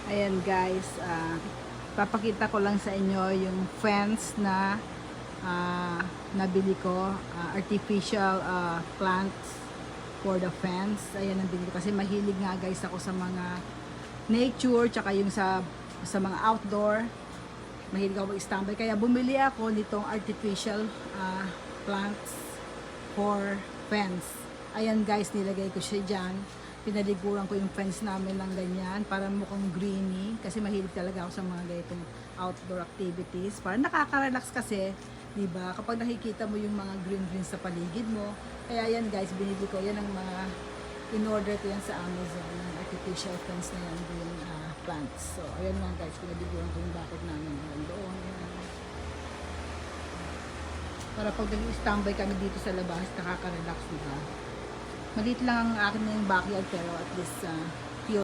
Ayan guys, papakita ko lang sa inyo yung fence na nabili ko, artificial plants for the fence. Ayan, nabili ko kasi mahilig nga guys ako sa mga nature, tsaka yung sa mga outdoor. Mahilig ako mag-standby, kaya bumili ako nitong artificial plants for fence. Ayan guys, nilagay ko siya dyan. Pinaliguran ko yung fence namin ng ganyan para mukhang greeny, kasi mahilig talaga ako sa mga ganitong outdoor activities. Para nakaka-relax kasi, 'di ba? Kapag nakikita mo yung mga green sa paligid mo. Kaya yan guys, binili ko yan, ang mga in-order ko yan sa Amazon, yung artificial fence na yan, green plants. So ayan lang guys, pinaliguran ko yung bakod namin doon. Para pag nag-standby kami dito sa labas, nakaka-relax, 'di ba? Maliit lang ang akin yung backyard, pero at least